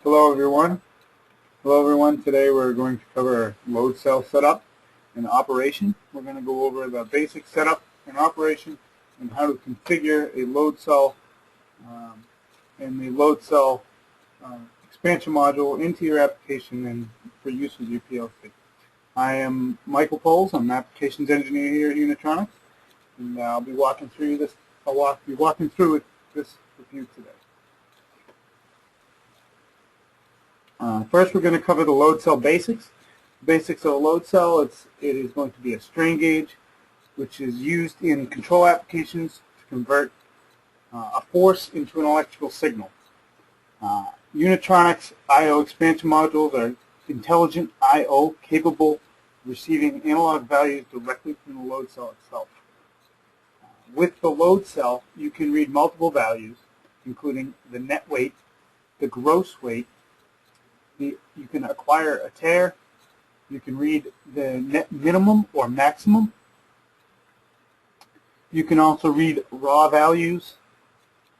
Hello everyone. Today we're going to cover load cell setup and operation. We're going to go over the basic setup and operation and how to configure a load cell and the load cell expansion module into your application and for use with your PLC. I am Michael Poles. I'm an applications engineer here at Unitronics, and I'll be walking through this. Be walking through this with you today. First, we're going to cover the load cell basics. Basics of a load cell: it is going to be a strain gauge, which is used in control applications to convert a force into an electrical signal. Unitronics I/O expansion modules are intelligent I/O capable of receiving analog values directly from the load cell itself. With the load cell, you can read multiple values, including the net weight, the gross weight. You can acquire a tare. You can read the net minimum or maximum. You can also read raw values,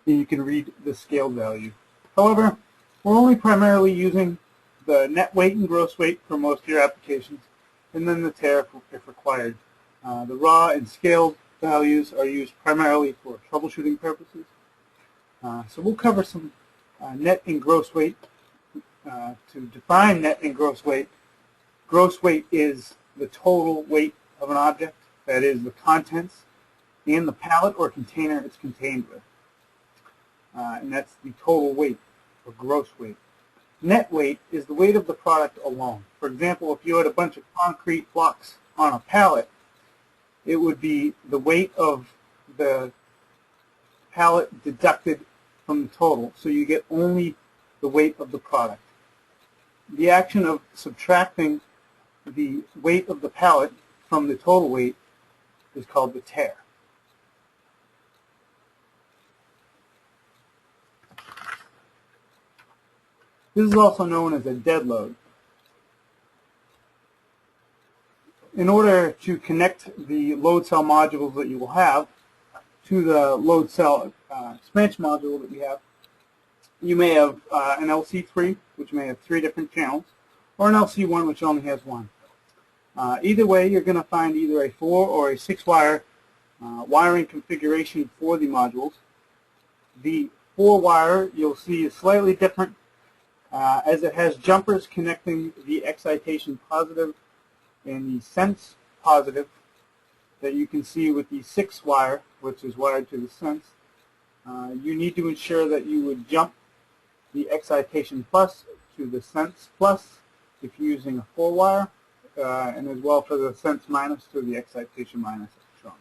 and you can read the scaled value. However, we're only primarily using the net weight and gross weight for most of your applications, and then the tare if required. The raw and scaled values are used primarily for troubleshooting purposes. So we'll cover some net and gross weight. To define net and gross weight is the total weight of an object, that is the contents and the pallet or container it's contained with. And that's the total weight, or gross weight. Net weight is the weight of the product alone. For example, if you had a bunch of concrete blocks on a pallet, it would be the weight of the pallet deducted from the total, so you get only the weight of the product. The action of subtracting the weight of the pallet from the total weight is called the tare. This is also known as a dead load. In order to connect the load cell modules that you will have to the load cell expansion module that we have, you may have an LC3, which may have 3 different channels, or an LC1, which only has 1. Either way, you're going to find either a 4 or a 6-wire wiring configuration for the modules. The 4-wire you'll see is slightly different, as it has jumpers connecting the excitation positive and the sense positive that you can see with the 6-wire, which is wired to the sense. You need to ensure that you would jump the excitation plus to the sense plus if you're using a 4-wire, and as well for the sense minus to the excitation minus as shown.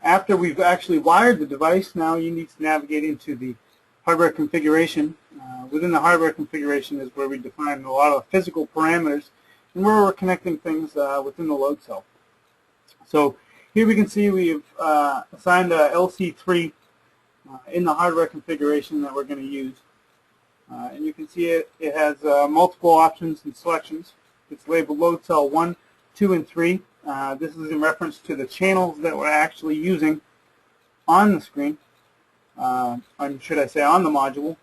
After we've actually wired the device, now you need to navigate into the hardware configuration. Within the hardware configuration is where we define a lot of physical parameters and where we're connecting things within the load cell. So here we can see we've assigned a LC3 in the hardware configuration that we're going to use. And you can see it has multiple options and selections. It's labeled load cell 1, 2, and 3. This is in reference to the channels that we're actually using on the screen, should I say on the module.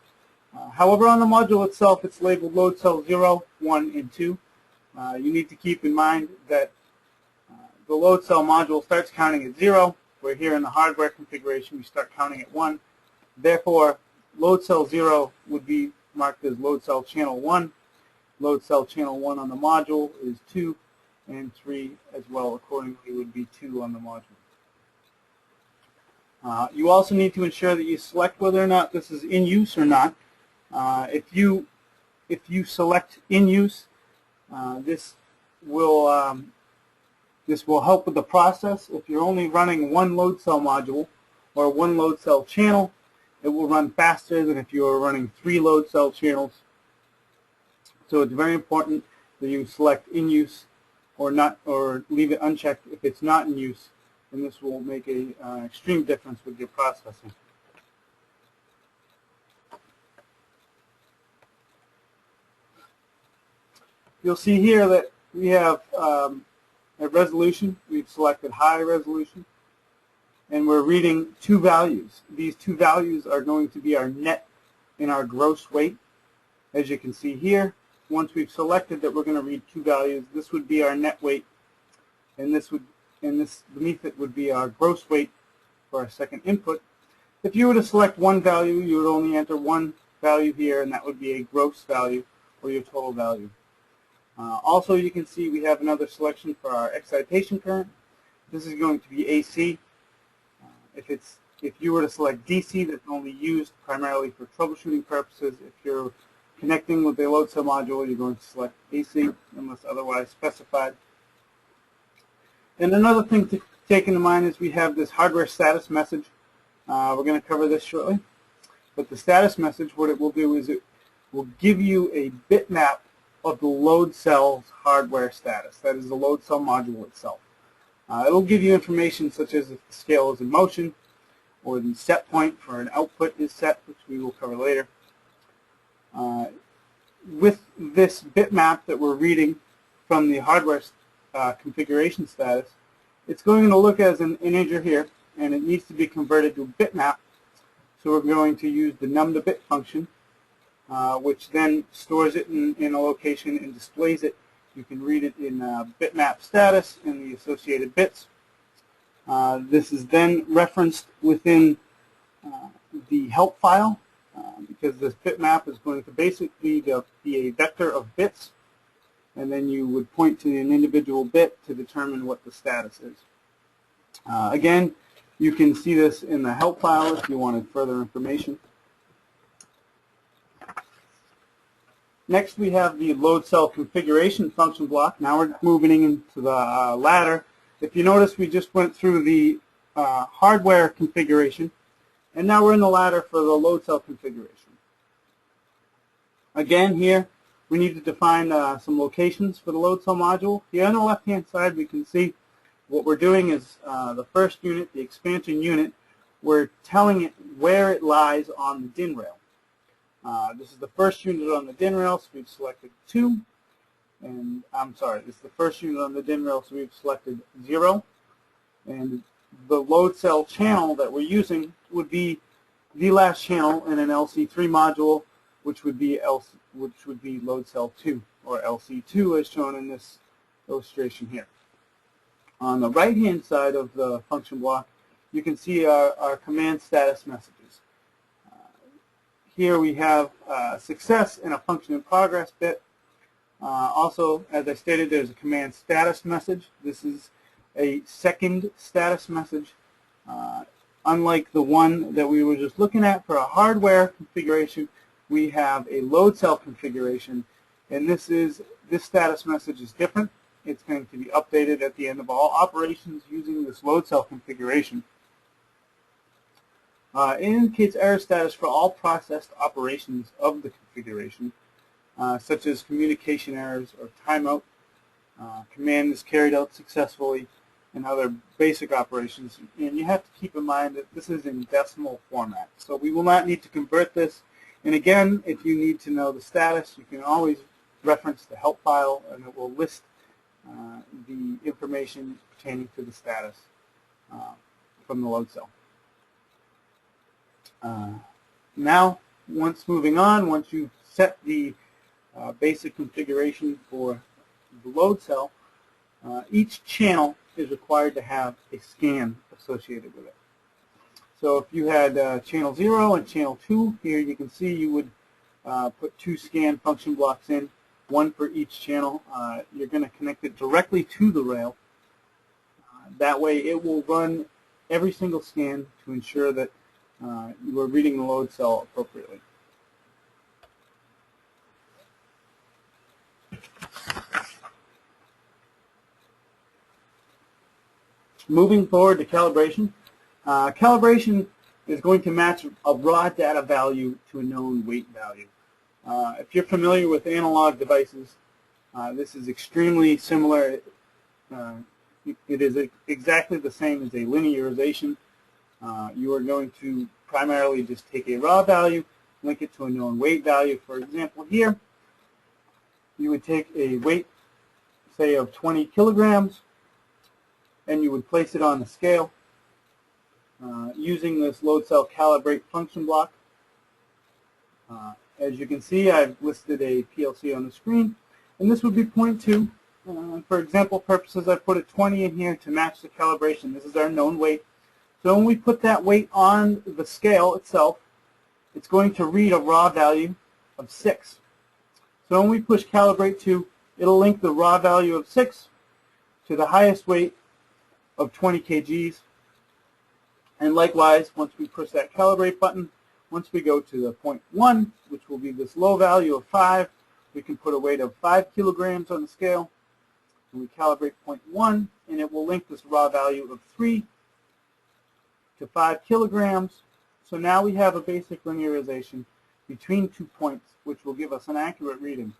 However, on the module itself, it's labeled load cell 0, 1, and 2. You need to keep in mind that the load cell module starts counting at 0. We're here in the hardware configuration. We start counting at 1. Therefore, load cell 0 would be marked as load cell channel 1. Load cell channel 1 on the module is 2, and 3 as well accordingly would be 2 on the module. You also need to ensure that you select whether or not this is in use or not. If you select in use, this will help with the process. If you're only running one load cell module or one load cell channel, it will run faster than if you are running 3 load cell channels. So it's very important that you select in use or not, or leave it unchecked if it's not in use, and this will make an extreme difference with your processing. You'll see here that we have a resolution. We've selected high resolution. and we're reading two values. These two values are going to be our net and our gross weight. As you can see here, once we've selected that we're going to read two values, this would be our net weight, and this beneath it would be our gross weight for our second input. If you were to select one value, you would only enter one value here, and that would be a gross value or your total value. Also, you can see we have another selection for our excitation current. This is going to be AC. If you were to select DC, that's only used primarily for troubleshooting purposes. If you're connecting with a load cell module, you're going to select AC unless otherwise specified. And another thing to take into mind is we have this hardware status message. We're going to cover this shortly. But the status message, what it will do is it will give you a bitmap of the load cell's hardware status. That is the load cell module itself. It will give you information such as if the scale is in motion, or the set point for an output is set, which we will cover later. With this bitmap that we're reading from the hardware configuration status, it's going to look as an integer here, and it needs to be converted to a bitmap. So we're going to use the num2bit function, which then stores it in a location and displays it. You can read it in bitmap status and the associated bits. This is then referenced within the help file, because this bitmap is going to basically be a vector of bits, and then you would point to an individual bit to determine what the status is. Again, you can see this in the help file if you wanted further information. Next, we have the load cell configuration function block. Now we're moving into the ladder. If you notice, we just went through the hardware configuration, and now we're in the ladder for the load cell configuration. Again, here we need to define some locations for the load cell module. Here on the left-hand side, we can see what we're doing is the first unit, the expansion unit, we're telling it where it lies on the DIN rail. This is the first unit on the DIN rail, so we've selected 2. And I'm sorry, this is the first unit on the DIN rail, so we've selected 0. And the load cell channel that we're using would be the last channel in an LC3 module, which would be load cell 2, or LC2 as shown in this illustration here. On the right-hand side of the function block, you can see our command status messages. Here we have success and a function in progress bit. Also, as I stated, there's a command status message. This is a second status message. Unlike the one that we were just looking at for a hardware configuration, we have a load cell configuration, and this status message is different. It's going to be updated at the end of all operations using this load cell configuration. It indicates error status for all processed operations of the configuration, such as communication errors or timeout, command is carried out successfully, and other basic operations. And you have to keep in mind that this is in decimal format, so we will not need to convert this. And again, if you need to know the status, you can always reference the help file, and it will list the information pertaining to the status from the load cell. Now, once you've set the basic configuration for the load cell, each channel is required to have a scan associated with it. So if you had channel 0 and channel 2, here you can see you would put 2 scan function blocks in, one for each channel. You're going to connect it directly to the rail. That way it will run every single scan to ensure that you are reading the load cell appropriately. Moving forward to calibration. Calibration is going to match a raw data value to a known weight value. If you're familiar with analog devices, this is extremely similar. It is exactly the same as a linearization. You are going to primarily just take a raw value, link it to a known weight value. For example, here, you would take a weight, say, of 20 kilograms, and you would place it on the scale. using this load cell calibrate function block. As you can see, I've listed a PLC on the screen, and this would be 0.2. For example purposes, I put a 20 in here to match the calibration. This is our known weight. So when we put that weight on the scale itself, it's going to read a raw value of 6. So when we push calibrate 2, it'll link the raw value of 6 to the highest weight of 20 kgs. And likewise, once we push that calibrate button, once we go to the 0.1, which will be this low value of 5, we can put a weight of 5 kilograms on the scale. And we calibrate 0.1, and it will link this raw value of 3 to 5 kilograms. So now we have a basic linearization between 2 points, which will give us an accurate reading.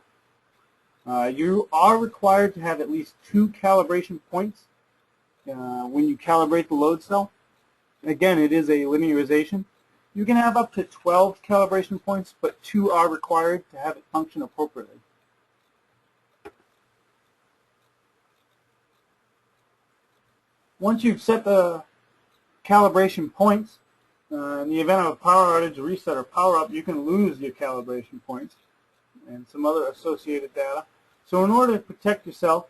You are required to have at least 2 calibration points when you calibrate the load cell. Again, it is a linearization. You can have up to 12 calibration points, but 2 are required to have it function appropriately. Once you've set the calibration points, in the event of a power outage, a reset, or power up, you can lose your calibration points and some other associated data. So in order to protect yourself,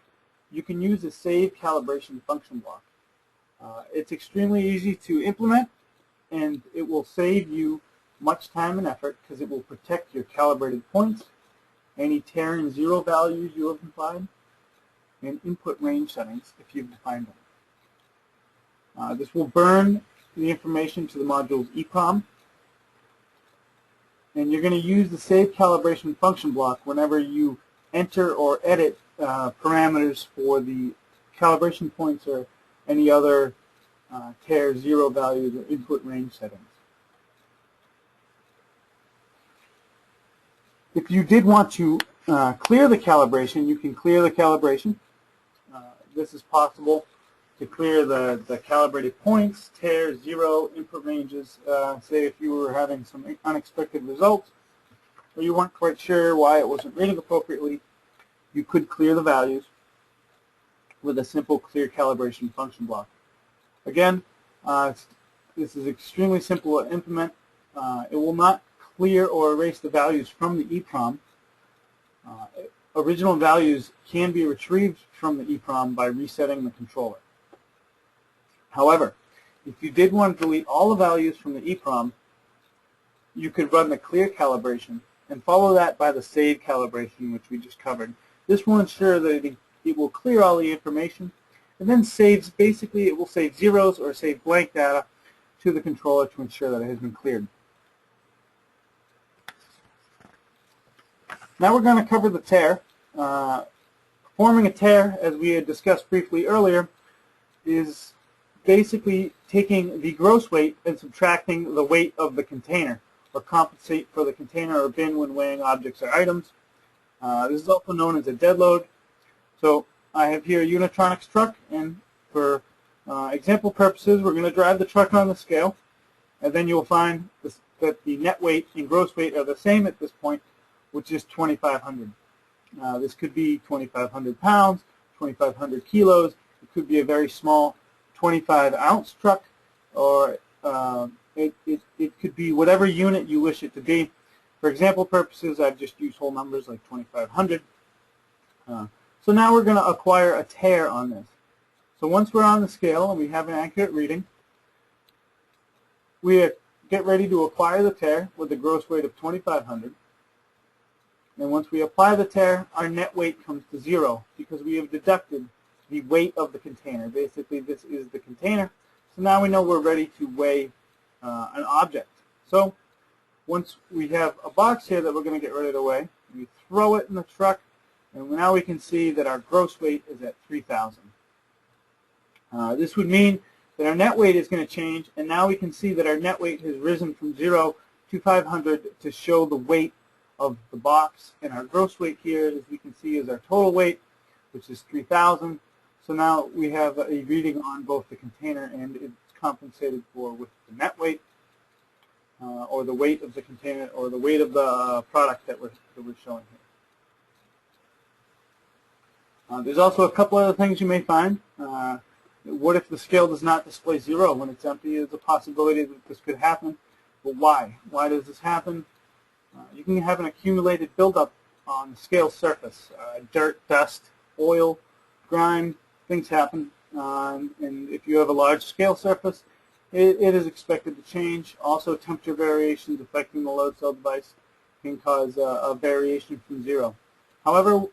you can use the save calibration function block. It's extremely easy to implement, and it will save you much time and effort because it will protect your calibrated points, any tare and zero values you have applied, and input range settings if you've defined them. This will burn the information to the module's EEPROM, and you're going to use the save calibration function block whenever you enter or edit parameters for the calibration points or any other tare zero values or input range settings. If you did want to clear the calibration, you can clear the calibration. This is possible to clear the calibrated points, tare, zero, input ranges. Say if you were having some unexpected results or you weren't quite sure why it wasn't reading appropriately, you could clear the values with a simple clear calibration function block. Again, this is extremely simple to implement. It will not clear or erase the values from the EEPROM. Original values can be retrieved from the EEPROM by resetting the controller. However, if you did want to delete all the values from the EEPROM, you could run the clear calibration and follow that by the save calibration, which we just covered. This will ensure that it will clear all the information and then saves, basically it will save zeros or save blank data to the controller to ensure that it has been cleared. Now we're going to cover the tare. Performing a tare, as we had discussed briefly earlier, is basically taking the gross weight and subtracting the weight of the container, or compensate for the container or bin when weighing objects or items. This is also known as a dead load. So I have here a Unitronics truck, and for example purposes, we're going to drive the truck on the scale, and then you'll find that the net weight and gross weight are the same at this point, which is 2,500. This could be 2,500 pounds, 2,500 kilos. It could be a very small 25-ounce truck, or it could be whatever unit you wish it to be. For example purposes, I've just used whole numbers like 2,500. So now we're going to acquire a tare on this. So once we're on the scale and we have an accurate reading, we get ready to acquire the tare with a gross weight of 2,500. And once we apply the tare, our net weight comes to 0 because we have deducted the weight of the container. Basically, this is the container. So now we know we're ready to weigh an object. So once we have a box here that we're going to get ready to weigh, we throw it in the truck, and now we can see that our gross weight is at 3,000. This would mean that our net weight is going to change, and now we can see that our net weight has risen from 0 to 500 to show the weight of the box, and our gross weight here, as we can see, is our total weight, which is 3,000. So now we have a reading on both the container, and it's compensated for with the net weight, or the weight of the container, or the weight of the product that we're showing here. There's also a couple other things you may find. What if the scale does not display 0 when it's empty? There's a possibility that this could happen. But why? Why does this happen? You can have an accumulated buildup on the scale surface. Dirt, dust, oil, grime, things happen. And if you have a large scale surface, it is expected to change. Also, temperature variations affecting the load cell device can cause a variation from 0. However,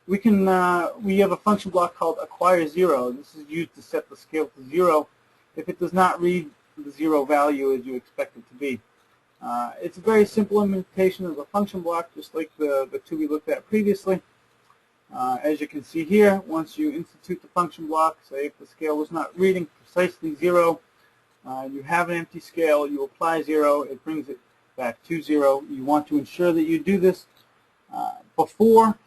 we have a function block called acquire 0. This is used to set the scale to 0 if it does not read the 0 value as you expect it to be. It's a very simple implementation of a function block, just like the two we looked at previously. As you can see here, once you institute the function block, say if the scale was not reading precisely 0, you have an empty scale, you apply 0, it brings it back to 0. You want to ensure that you do this before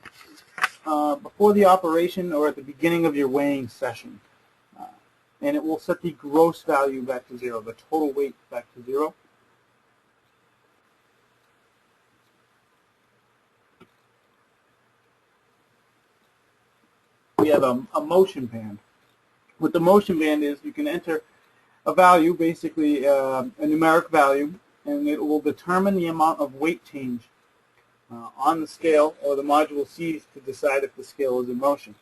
the operation or at the beginning of your weighing session. And it will set the gross value back to 0, the total weight back to 0. We have a motion band. What the motion band is, you can enter a value, basically a numeric value, and it will determine the amount of weight change on the scale, or the module sees to decide if the scale is in motion.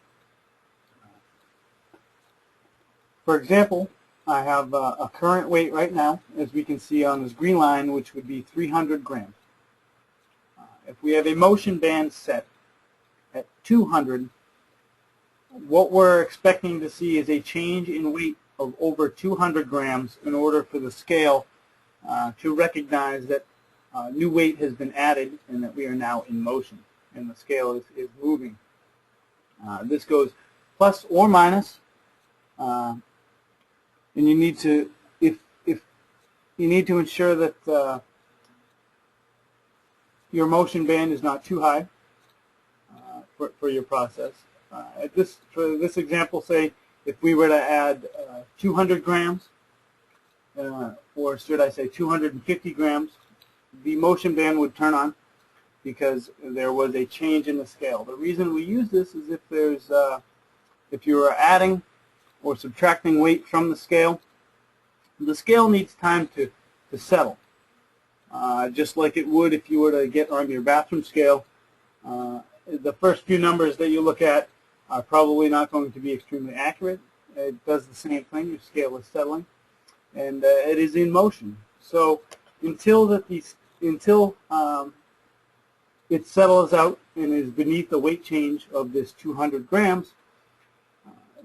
For example, I have a current weight right now, as we can see on this green line, which would be 300 grams. If we have a motion band set at 200, what we're expecting to see is a change in weight of over 200 grams in order for the scale to recognize that new weight has been added and that we are now in motion and the scale is moving. This goes plus or minus, and you need to, if you need to ensure that your motion band is not too high for your process. For this example, say if we were to add 200 grams, or should I say 250 grams, the motion band would turn on because there was a change in the scale. The reason we use this is if you are adding or subtracting weight from the scale needs time to settle. Just like it would if you were to get on your bathroom scale. The first few numbers that you look at are probably not going to be extremely accurate. It does the same thing. Your scale is settling, and it is in motion. So until it settles out and is beneath the weight change of this 200 grams,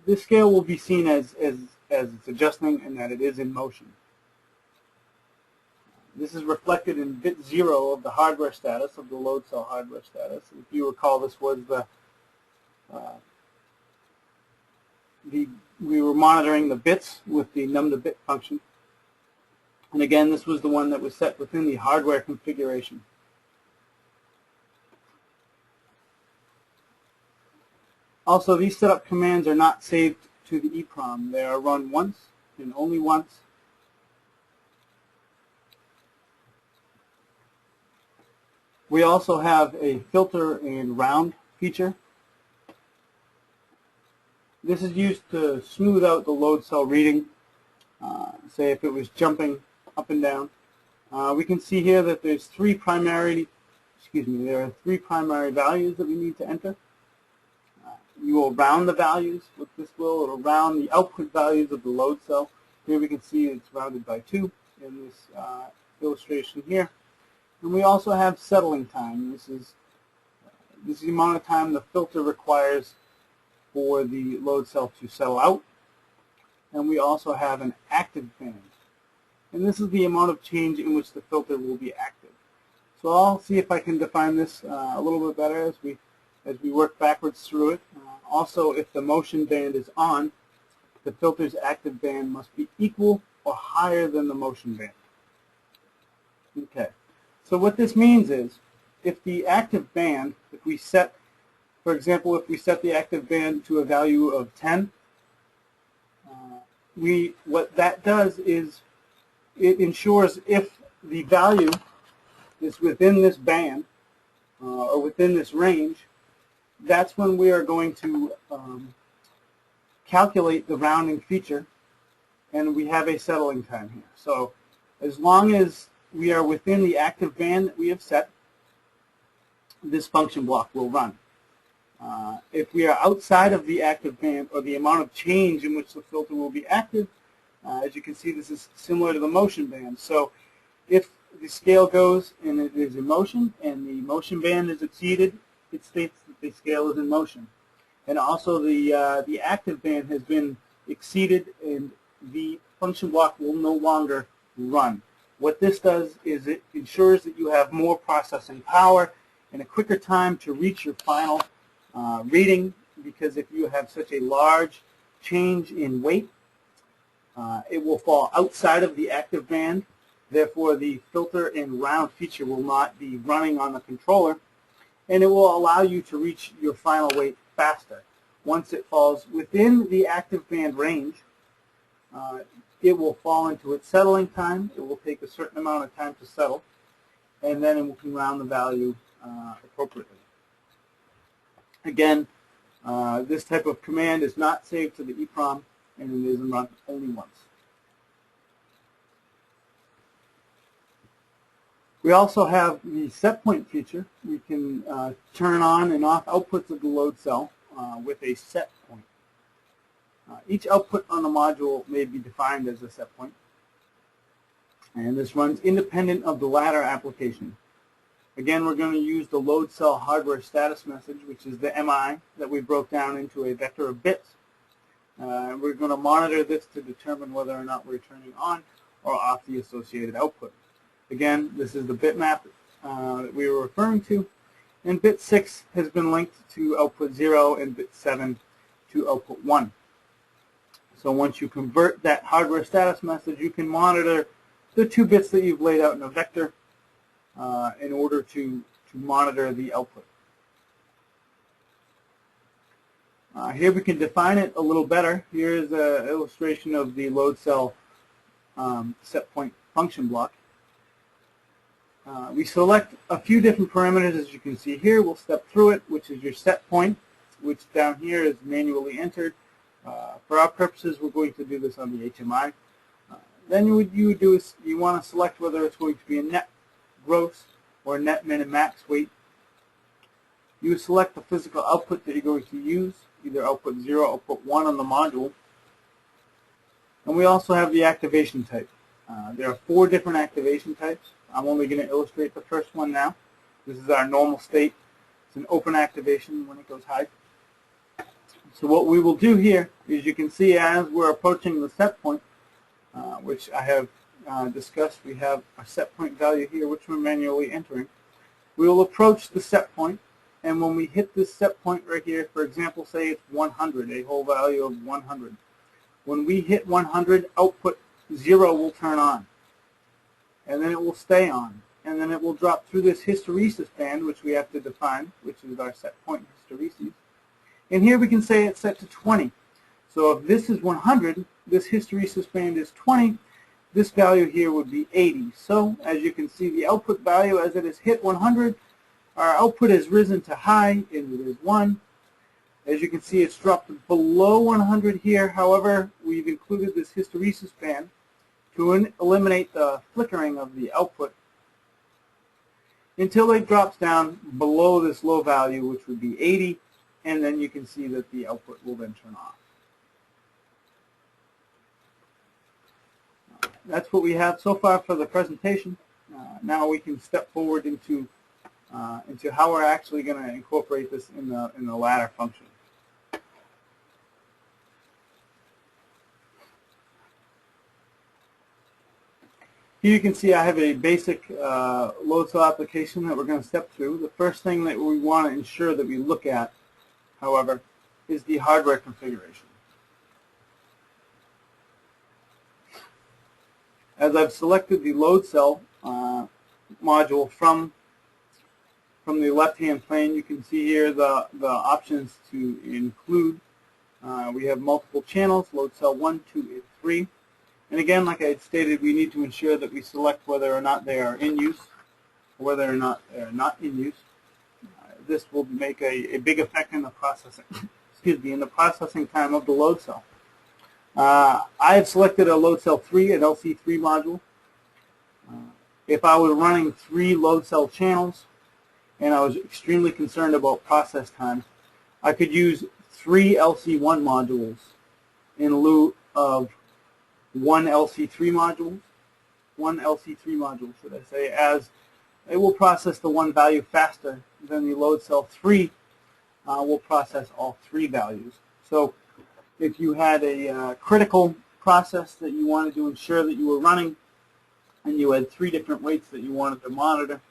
this scale will be seen as it's adjusting and that it is in motion. This is reflected in bit 0 of the hardware status, of the load cell hardware status. If you recall, this was we were monitoring the bits with the num2bit function. And again, this was the one that was set within the hardware configuration. Also, these setup commands are not saved to the EEPROM. They are run once and only once. We also have a filter and round feature. This is used to smooth out the load cell reading, say if it was jumping up and down. We can see here that there are three primary values that we need to enter. You will round the values with this will. It will round the output values of the load cell. Here we can see it's rounded by 2 in this illustration here. And we also have settling time. This is the amount of time the filter requires for the load cell to settle out. And we also have an active band. And this is the amount of change in which the filter will be active. So I'll see if I can define this a little bit better as we work backwards through it. Also, if the motion band is on, the filter's active band must be equal or higher than the motion band. Okay. So what this means is, if the active band, if we set, for example, if we set the active band to a value of 10, what that does is it ensures if the value is within this band or within this range, that's when we are going to calculate the rounding feature, and we have a settling time here. So as long as we are within the active band that we have set, this function block will run. If we are outside of the active band, or the amount of change in which the filter will be active, as you can see, this is similar to the motion band. So if the scale goes and it is in motion and the motion band is exceeded, it states that the scale is in motion. And also the active band has been exceeded and the function block will no longer run. What this does is it ensures that you have more processing power and a quicker time to reach your final reading, because if you have such a large change in weight, it will fall outside of the active band. Therefore, the filter and round feature will not be running on the controller, and it will allow you to reach your final weight faster. Once it falls within the active band range, it will fall into its settling time. It will take a certain amount of time to settle, and then it can round the value appropriately. Again, this type of command is not saved to the EEPROM, and it is run only once. We also have the set point feature. We can turn on and off outputs of the load cell with a set point. Each output on the module may be defined as a set point, and this runs independent of the ladder application. Again, we're going to use the load cell hardware status message, which is the MI that we broke down into a vector of bits. We're going to monitor this to determine whether or not we're turning on or off the associated output. Again, this is the bitmap that we were referring to, and bit 6 has been linked to output 0 and bit 7 to output 1. So once you convert that hardware status message, you can monitor the 2 bits that you've laid out in a vector in order to monitor the output. Here we can define it a little better. Here's an illustration of the load cell set point function block. We select a few different parameters, as you can see here. We'll step through it, which is your set point, which down here is manually entered. For our purposes, we're going to do this on the HMI. Then what you would do is you want to select whether it's going to be a net gross or net min and max weight. You select the physical output that you're going to use, either output 0 or output 1 on the module. And we also have the activation type. There are 4 different activation types. I'm only going to illustrate the first one now. This is our normal state. It's an open activation when it goes high. So what we will do here is, you can see as we're approaching the set point, which I have discussed, we have a set point value here which we're manually entering. We will approach the set point, and when we hit this set point right here, for example, say it's 100, a whole value of 100. When we hit 100, output 0 will turn on, and then it will stay on, and then it will drop through this hysteresis band, which we have to define, which is our set point hysteresis. And here we can say it's set to 20. So if this is 100, this hysteresis band is 20, this value here would be 80. So as you can see, the output value as it is hit 100, our output has risen to high, and it is 1. As you can see, it's dropped below 100 here. However, we've included this hysteresis band to eliminate the flickering of the output until it drops down below this low value, which would be 80, and then you can see that the output will then turn off. That's what we have so far for the presentation. Now we can step forward into how we're actually going to incorporate this in the ladder function. Here you can see I have a basic load cell application that we're going to step through. The first thing that we want to ensure that we look at, however, is the hardware configuration. As I've selected the load cell module from the left-hand plane, you can see here the options to include. We have multiple channels, load cell 1, 2, and 3. And again, like I had stated, we need to ensure that we select whether or not they are in use, or whether or not they are not in use. This will make a big effect in the processing. in the processing time of the load cell. I have selected a load cell 3, an LC3 module. If I was running 3 load cell channels and I was extremely concerned about process time, I could use 3 LC1 modules in lieu of 1 LC3 module. 1 LC3 module, should I say, as it will process the 1 value faster than the load cell 3 will process all 3 values. So if you had a critical process that you wanted to ensure that you were running, and you had 3 different weights that you wanted to monitor,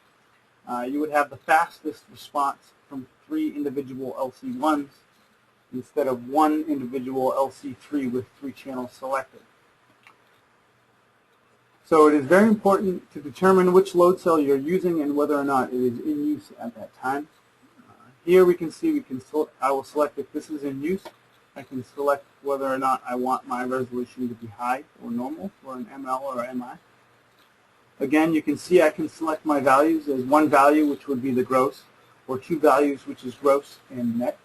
you would have the fastest response from 3 individual LC1s instead of 1 individual LC3 with 3 channels selected. So it is very important to determine which load cell you're using and whether or not it is in use at that time. Here we can see I will select if this is in use. I can select whether or not I want my resolution to be high or normal, or an ML or MI. Again, you can see I can select my values as 1 value, which would be the gross, or 2 values, which is gross and net.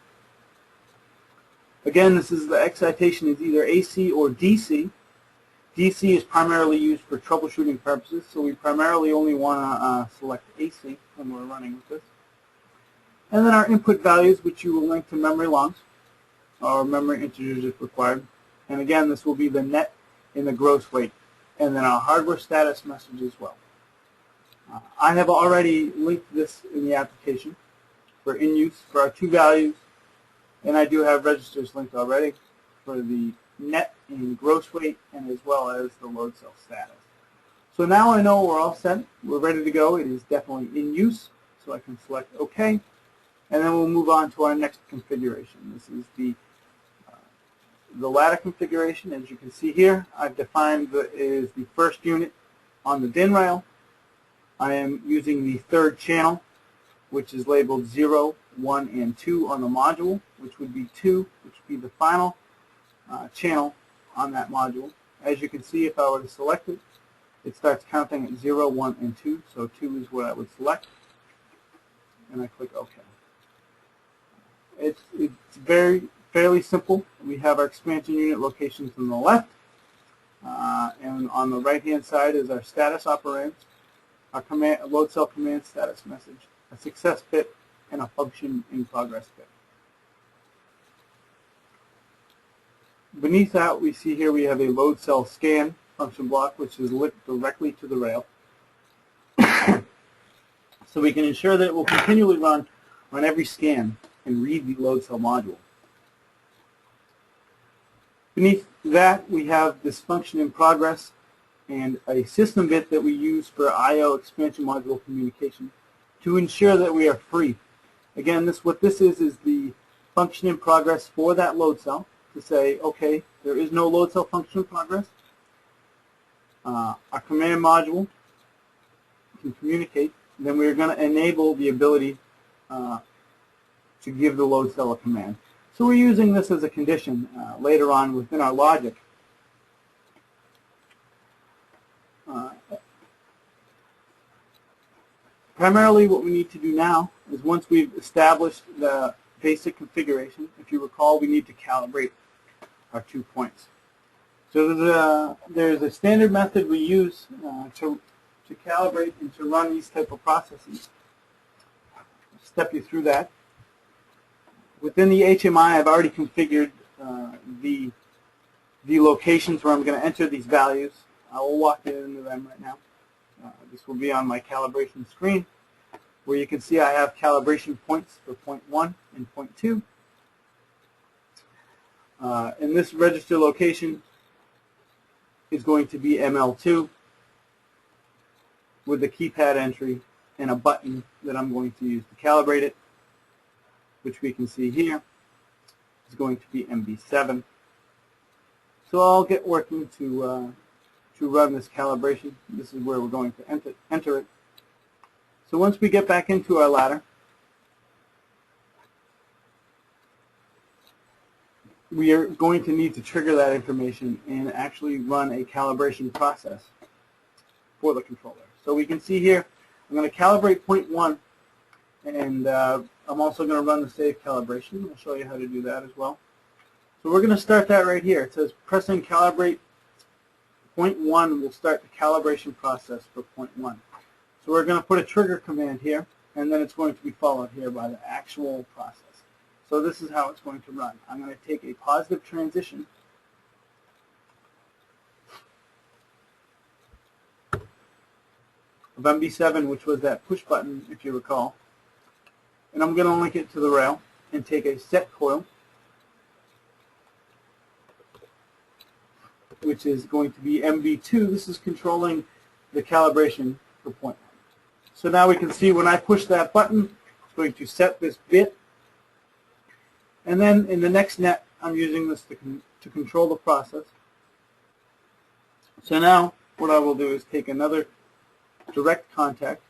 Again, the excitation is either AC or DC. DC is primarily used for troubleshooting purposes, so we primarily only want to select AC when we're running with this. And then our input values, which you will link to memory longs, or memory integers if required. And again, this will be the net and the gross weight. And then our hardware status message as well. I have already linked this in the application for in use for our 2 values, and I do have registers linked already for the net and gross weight, and as well as the load cell status. So now I know we're all set. We're ready to go. It is definitely in use, so I can select OK, and then we'll move on to our next configuration. This is the ladder configuration. As you can see here, I've defined that it is the first unit on the DIN rail. I am using the 3rd channel, which is labeled 0, 1, and 2 on the module, which would be 2, which would be the final channel on that module. As you can see, if I were to select it, it starts counting at 0, 1, and 2, so 2 is what I would select, and I click OK. It's fairly simple. We have our expansion unit locations on the left, and on the right-hand side is our status operands, our load cell command status message, a success bit, and a function in progress bit. Beneath that, we see here we have a load cell scan function block, which is linked directly to the rail. So we can ensure that it will continually run on every scan and read the load cell module. Beneath that, we have this function in progress and a system bit that we use for I/O expansion module communication to ensure that we are free. Again, what this is the function in progress for that load cell, to say, okay, there is no load cell function in progress. Our command module can communicate. Then we're going to enable the ability to give the load cell a command. So we're using this as a condition later on within our logic. Primarily what we need to do now is, once we've established the basic configuration, if you recall, we need to calibrate our 2 points. So there's a standard method we use to calibrate and to run these type of processes. I'll step you through that. Within the HMI, I've already configured the locations where I'm going to enter these values. I will walk into them right now. This will be on my calibration screen, where you can see I have calibration points for point 1 and point 2. And this register location is going to be ML2 with the keypad entry and a button that I'm going to use to calibrate it, which we can see here is going to be MB7. So I'll get working to run this calibration. This is where we're going to enter it. So once we get back into our ladder, we are going to need to trigger that information and actually run a calibration process for the controller. So we can see here, I'm going to calibrate point 1, and I'm also going to run the save calibration. I'll show you how to do that as well. So we're going to start that right here. It says pressing calibrate point 1 will start the calibration process for point 1. So we're going to put a trigger command here, and then it's going to be followed here by the actual process. So this is how it's going to run. I'm going to take a positive transition of MB7, which was that push button, if you recall, and I'm going to link it to the rail and take a set coil, which is going to be MB2. This is controlling the calibration for point 1. So now we can see when I push that button, it's going to set this bit. And then in the next net, I'm using this to control the process. So now what I will do is take another direct contact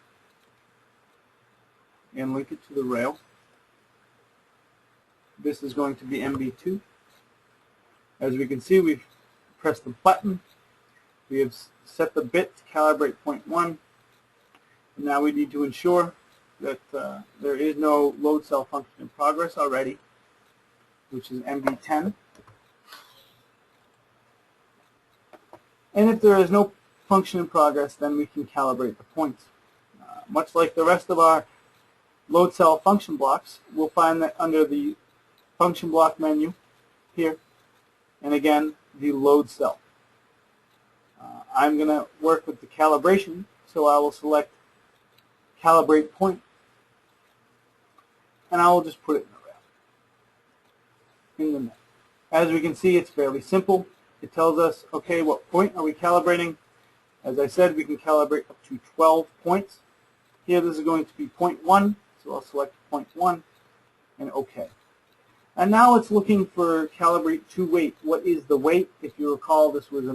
and link it to the rail. This is going to be MB2. As we can see, we've pressed the button. We have set the bit to calibrate point 1. And now we need to ensure that there is no load cell function in progress already, which is MB10. And if there is no function in progress, then we can calibrate the points. Much like the rest of our load cell function blocks, we'll find that under the function block menu here, and again, the load cell. I'm going to work with the calibration, so I will select calibrate point, and I will just put it in the net. As we can see, it's fairly simple. It tells us, okay, what point are we calibrating? As I said, we can calibrate up to 12 points. Here, this is going to be point 1, so I'll select point 1 and OK. And now it's looking for calibrate to weight. What is the weight? If you recall, this is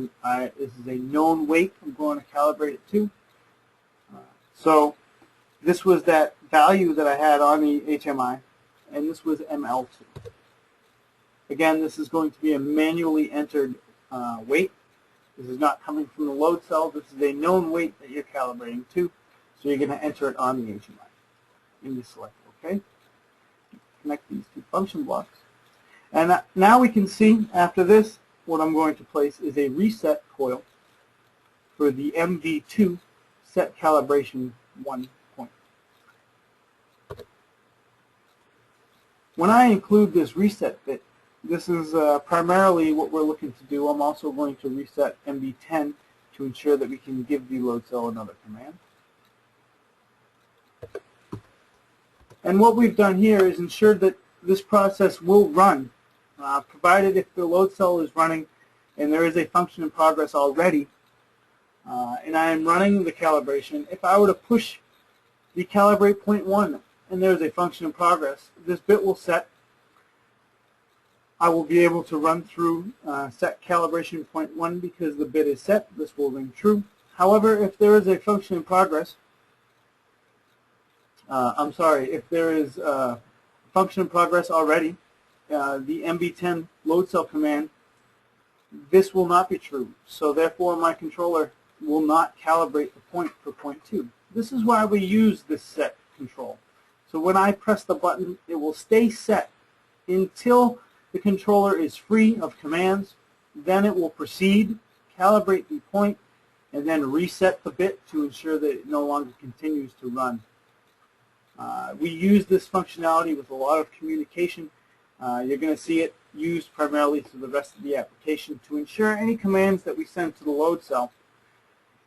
a known weight I'm going to calibrate it to. So this was that value that I had on the HMI, and this was ML2. Again, this is going to be a manually entered weight. This is not coming from the load cell. This is a known weight that you're calibrating to, so you're going to enter it on the HMI in the select OK. Connect these two function blocks. And now we can see, after this, what I'm going to place is a reset coil for the MV2 set calibration 1 point. When I include this reset bit, this is primarily what we're looking to do. I'm also going to reset MB10 to ensure that we can give the load cell another command. And what we've done here is ensured that this process will run, provided if the load cell is running and there is a function in progress already, and I am running the calibration. If I were to push the calibrate point 1 and there is a function in progress, this bit will set. I will be able to run through set calibration point 1 because the bit is set. This will ring true. However, if there is a function in progress, if there is a function in progress already, the MB10 load cell command, this will not be true. So therefore, my controller will not calibrate the point for point 2. This is why we use this set control. So when I press the button, it will stay set until the controller is free of commands. Then it will proceed, calibrate the point, and then reset the bit to ensure that it no longer continues to run. We use this functionality with a lot of communication. You're going to see it used primarily to the rest of the application to ensure any commands that we send to the load cell.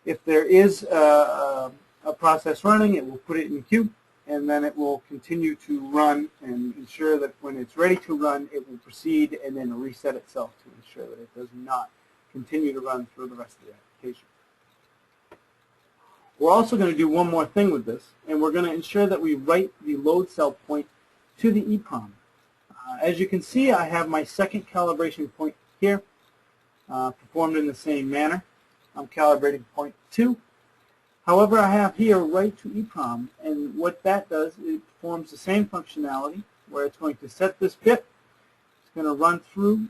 If there is a process running, it will put it in queue, and then it will continue to run and ensure that when it's ready to run, it will proceed and then reset itself to ensure that it does not continue to run through the rest of the application. We're also going to do one more thing with this, and we're going to ensure that we write the load cell point to the EEPROM. As you can see, I have my second calibration point here, performed in the same manner. I'm calibrating point 2. However, I have here write to EEPROM, and what that does is it performs the same functionality where it's going to set this bit, it's going to run through,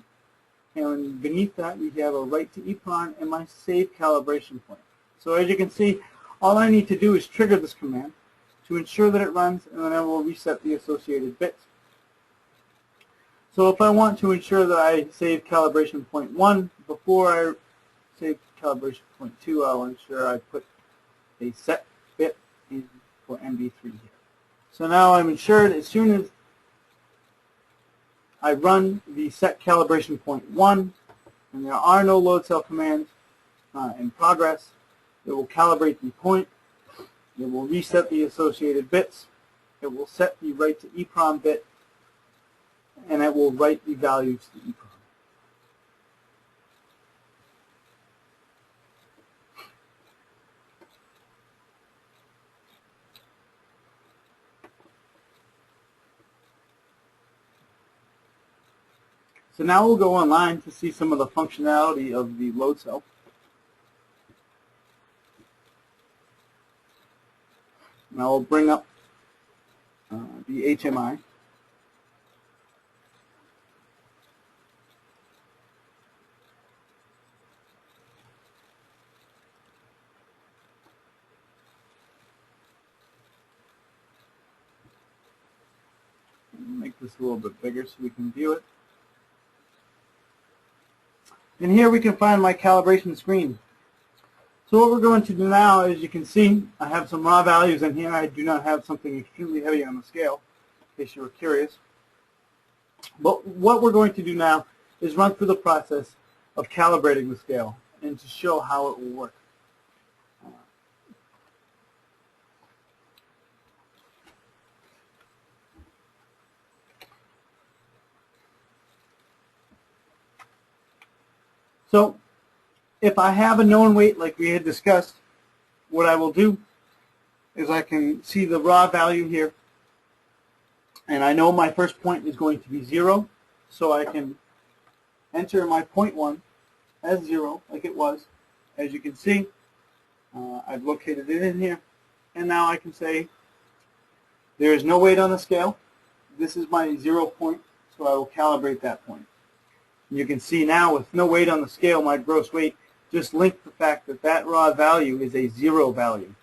and beneath that we have a write to EEPROM and my save calibration point. So as you can see, all I need to do is trigger this command to to ensure that it runs, and then I will reset the associated bits. So if I want to ensure that I save calibration point 1 before I save calibration point 2, I'll ensure I put a set bit in for MB3 here. So now I'm ensured as soon as I run the set calibration point 1, and there are no load cell commands in progress, it will calibrate the point, it will reset the associated bits, it will set the write to EEPROM bit, and it will write the values to EEPROM. So now we'll go online to see some of the functionality of the load cell. Now we'll bring up the HMI. Make this a little bit bigger so we can view it. And here we can find my calibration screen. So what we're going to do now, as you can see, I have some raw values in here. I do not have something extremely heavy on the scale, in case you were curious. But what we're going to do now is run through the process of calibrating the scale and to show how it will work. So if I have a known weight like we had discussed, what I will do is I can see the raw value here, and I know my first point is going to be 0, so I can enter my point 1 as 0 like it was. As you can see, I've located it in here, and now I can say there is no weight on the scale. This is my 0 point, so I will calibrate that point. You can see now with no weight on the scale, my gross weight just linked the fact that that raw value is a 0 value.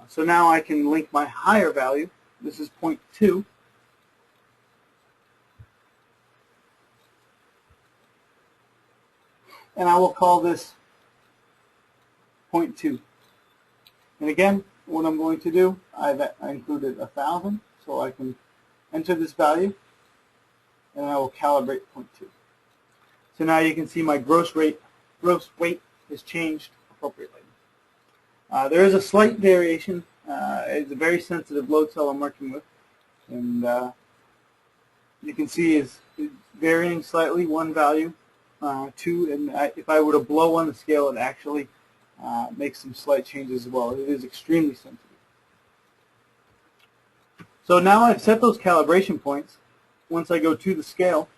So now I can link my higher value. This is 0.2. And I will call this 0.2. And again, what I'm going to do, I included 1,000, so I can enter this value, and I will calibrate 0.2. So now you can see my gross weight has changed appropriately. There is a slight variation. It's a very sensitive load cell I'm working with, and you can see it's varying slightly, one value, 2, and if I were to blow on the scale, it actually makes some slight changes as well. It is extremely sensitive. So now I've set those calibration points. Once I go to the scale,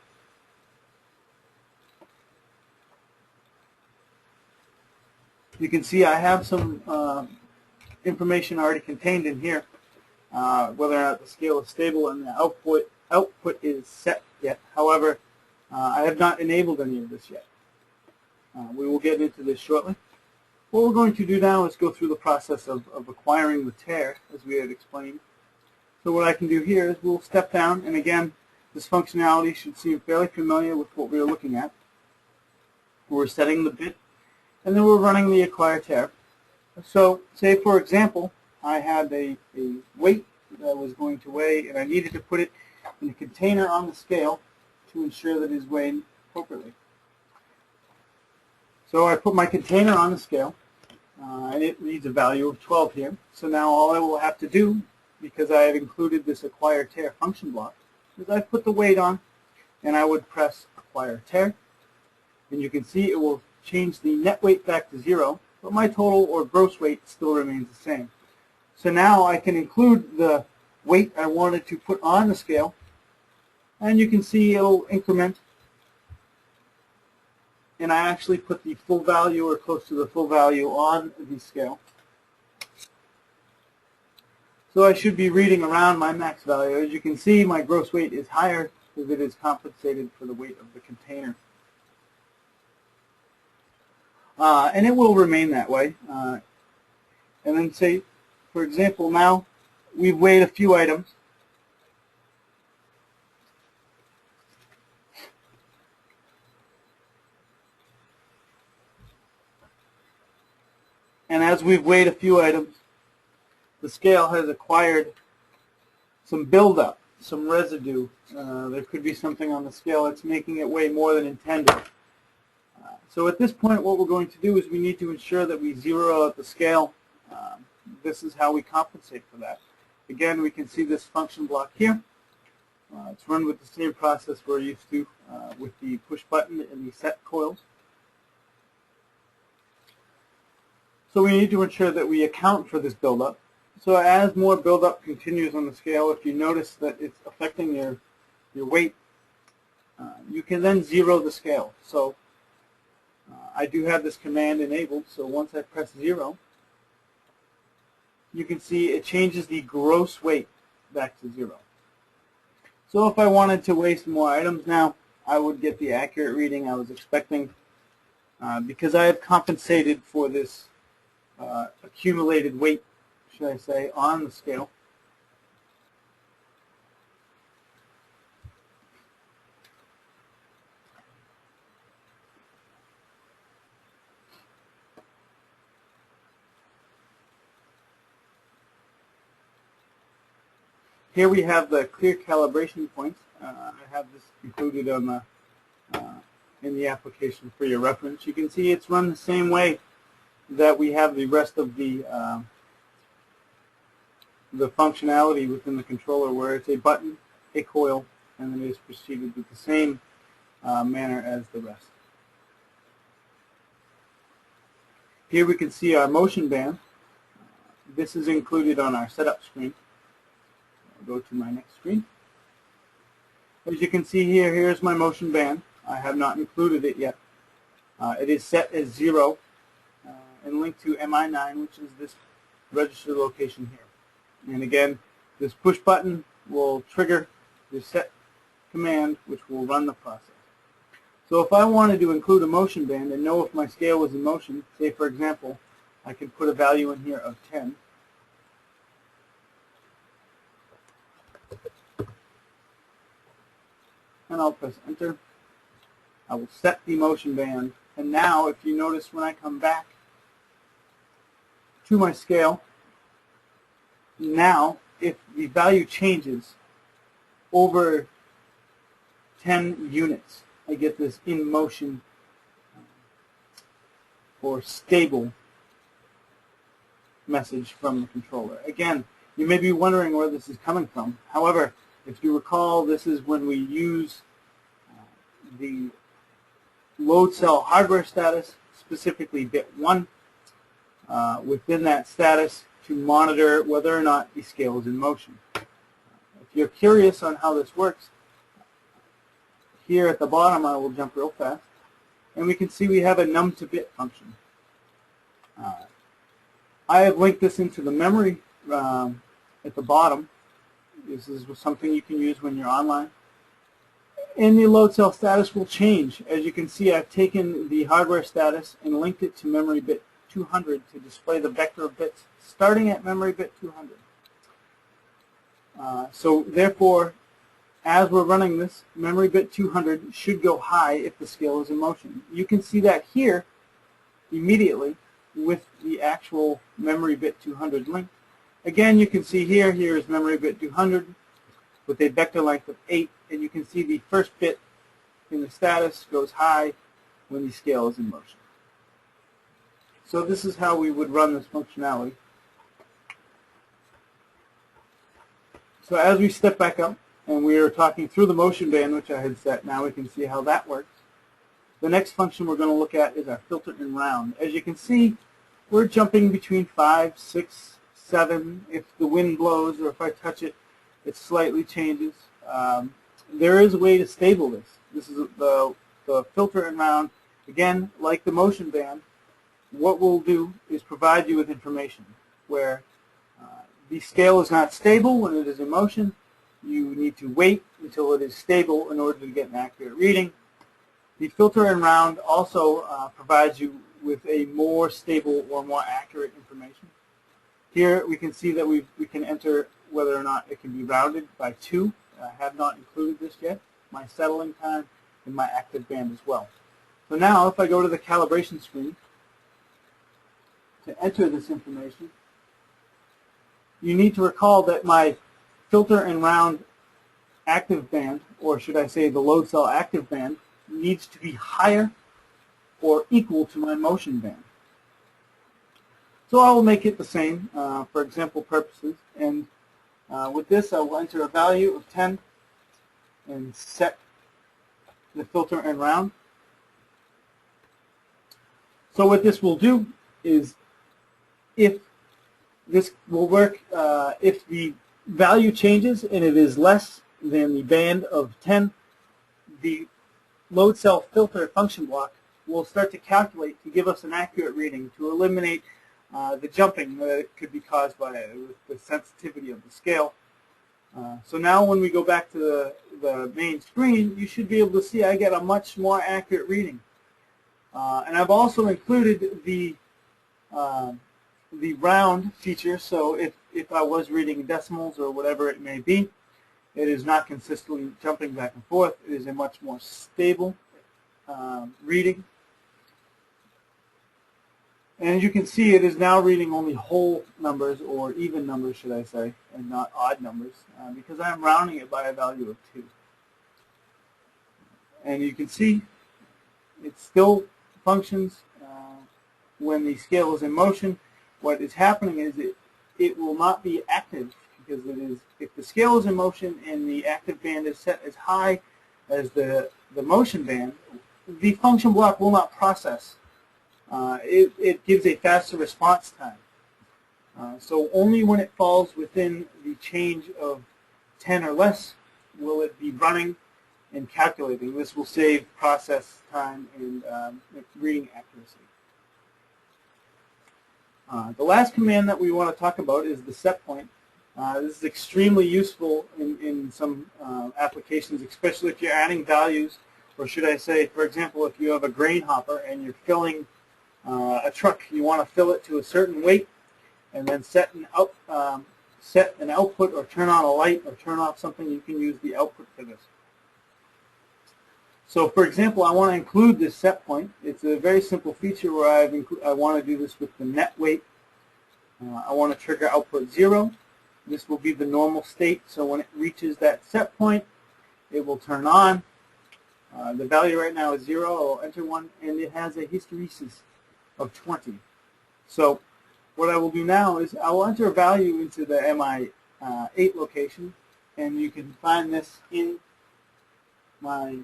you can see I have some information already contained in here, whether or not the scale is stable and the output is set yet. However, I have not enabled any of this yet. We will get into this shortly. What we're going to do now is go through the process of acquiring the tare, as we had explained. So what I can do here is we'll step down, and again, this functionality should seem fairly familiar with what we were looking at. We're setting the bit, and then we're running the acquire tare. So say, for example, I had a weight that I was going to weigh, and I needed to put it in a container on the scale to ensure that it is weighed appropriately. So I put my container on the scale, and it reads a value of 12 here. So now all I will have to do, because I have included this acquire tare function block, is I put the weight on, and I would press acquire tare, and you can see it will change the net weight back to 0, but my total or gross weight still remains the same. So now I can include the weight I wanted to put on the scale, and you can see it'll increment, and I actually put the full value or close to the full value on the scale. So I should be reading around my max value. As you can see, my gross weight is higher because it is compensated for the weight of the container. And it will remain that way. And then say, for example, now we've weighed a few items. And as we've weighed a few items, the scale has acquired some buildup, some residue. There could be something on the scale that's making it weigh more than intended. So at this point, what we're going to do is we need to ensure that we zero out the scale. This is how we compensate for that. Again, we can see this function block here. It's run with the same process we're used to with the push button and the set coils. So we need to ensure that we account for this buildup. So as more buildup continues on the scale, if you notice that it's affecting your weight, you can then zero the scale. So I do have this command enabled, so once I press 0, you can see it changes the gross weight back to 0. So if I wanted to weigh some more items now, I would get the accurate reading I was expecting because I have compensated for this accumulated weight, should I say, on the scale. Here we have the clear calibration points. I have this included on the in the application for your reference. You can see it's run the same way that we have the rest of the functionality within the controller, where it's a button, a coil, and then it is proceeded with the same manner as the rest. Here we can see our motion band. This is included on our setup screen. I'll go to my next screen. As you can see here, here's my motion band. I have not included it yet. It is set as 0 and linked to MI9, which is this register location here. And again, this push button will trigger the set command, which will run the process. So if I wanted to include a motion band and know if my scale was in motion, say for example, I could put a value in here of 10. And I'll press enter. I will set the motion band. And now, if you notice when I come back to my scale, now if the value changes over 10 units, I get this in motion or stable message from the controller. Again, you may be wondering where this is coming from. However, if you recall, this is when we use the load cell hardware status, specifically bit 1, within that status to monitor whether or not the scale is in motion. If you're curious on how this works, here at the bottom I will jump real fast, and we can see we have a num to bit function. I have linked this into the memory at the bottom. This is something you can use when you're online. And the load cell status will change. As you can see, I've taken the hardware status and linked it to memory bit 200 to display the vector of bits starting at memory bit 200. So therefore, as we're running this, memory bit 200 should go high if the scale is in motion. You can see that here immediately with the actual memory bit 200 link. Again, you can see here is memory bit 200 with a vector length of 8, and you can see the first bit in the status goes high when the scale is in motion. So this is how we would run this functionality. So as we step back up, and we are talking through the motion band, which I had set, now we can see how that works. The next function we're going to look at is our filter and round. As you can see, we're jumping between 5, 6, 7. If the wind blows or if I touch it, it slightly changes. There is a way to stable this. This is the filter and round. Again, like the motion band, what we'll do is provide you with information where the scale is not stable when it is in motion. You need to wait until it is stable in order to get an accurate reading. The filter and round also provides you with a more stable or more accurate information. Here we can see that we can enter whether or not it can be rounded by 2. I have not included this yet. My settling time and my active band as well. So now if I go to the calibration screen to enter this information, you need to recall that my filter and round active band, or should I say the load cell active band, needs to be higher or equal to my motion band. So I will make it the same for example purposes, and with this I will enter a value of 10 and set the filter and round. So what this will do is, if this will work, if the value changes and it is less than the band of 10, the load cell filter function block will start to calculate to give us an accurate reading to eliminate the jumping that could be caused by the sensitivity of the scale. So now when we go back to the main screen, you should be able to see I get a much more accurate reading. And I've also included the round feature, so if I was reading decimals or whatever it may be, it is not consistently jumping back and forth. It is a much more stable reading. And as you can see, it is now reading only whole numbers, or even numbers should I say, and not odd numbers, because I am rounding it by a value of 2. And you can see it still functions when the scale is in motion. What is happening is it will not be active, because if the scale is in motion and the active band is set as high as the motion band, the function block will not process. It gives a faster response time. So only when it falls within the change of 10 or less will it be running and calculating. This will save process time and reading accuracy. The last command that we want to talk about is the set point. This is extremely useful in some applications, especially if you're adding values, or should I say, for example, if you have a grain hopper and you're filling a truck, you want to fill it to a certain weight and then set an output or turn on a light or turn off something. You can use the output for this. So for example, I want to include this set point. It's a very simple feature where I want to do this with the net weight. I want to trigger output 0. This will be the normal state, so when it reaches that set point, it will turn on. The value right now is 0. I'll enter 1, and it has a hysteresis of 20. So what I will do now is I will enter a value into the MI8 location, and you can find this in my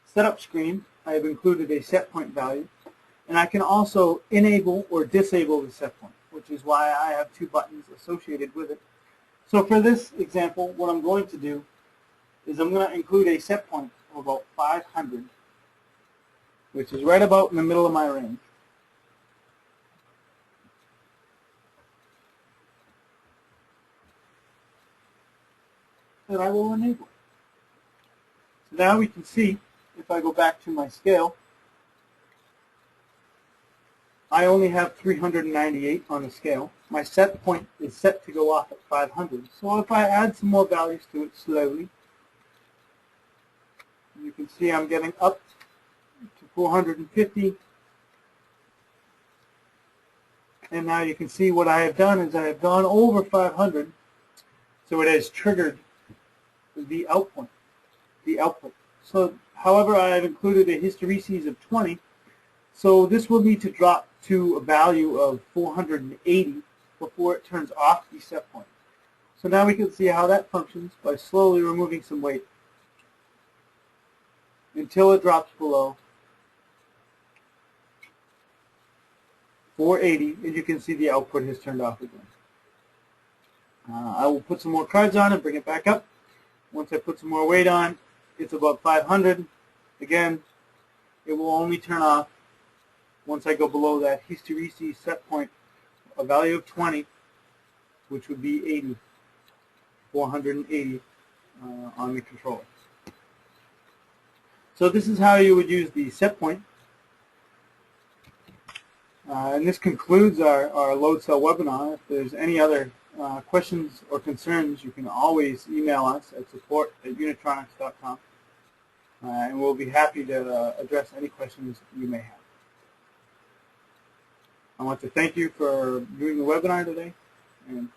setup screen. I have included a set point value, and I can also enable or disable the set point, which is why I have 2 buttons associated with it. So for this example, what I'm going to do is I'm going to include a set point of about 500, which is right about in the middle of my range. That I will enable. So now we can see, if I go back to my scale, I only have 398 on the scale. My set point is set to go off at 500. So if I add some more values to it slowly, you can see I'm getting up to 450. And now you can see what I have done is I have gone over 500. So it has triggered the output. So, however, I have included a hysteresis of 20. So this will need to drop to a value of 480 before it turns off the set point. So now we can see how that functions by slowly removing some weight until it drops below 480, and you can see the output has turned off again. I will put some more cards on and bring it back up. Once I put some more weight on, it's about 500. Again, it will only turn off once I go below that hysteresis set point, a value of 20, which would be 80, 480 on the controller. So this is how you would use the set point. And this concludes our load cell webinar. If there's any other questions or concerns, you can always email us at support@unitronics.com, and we'll be happy to address any questions you may have. I want to thank you for viewing the webinar today, and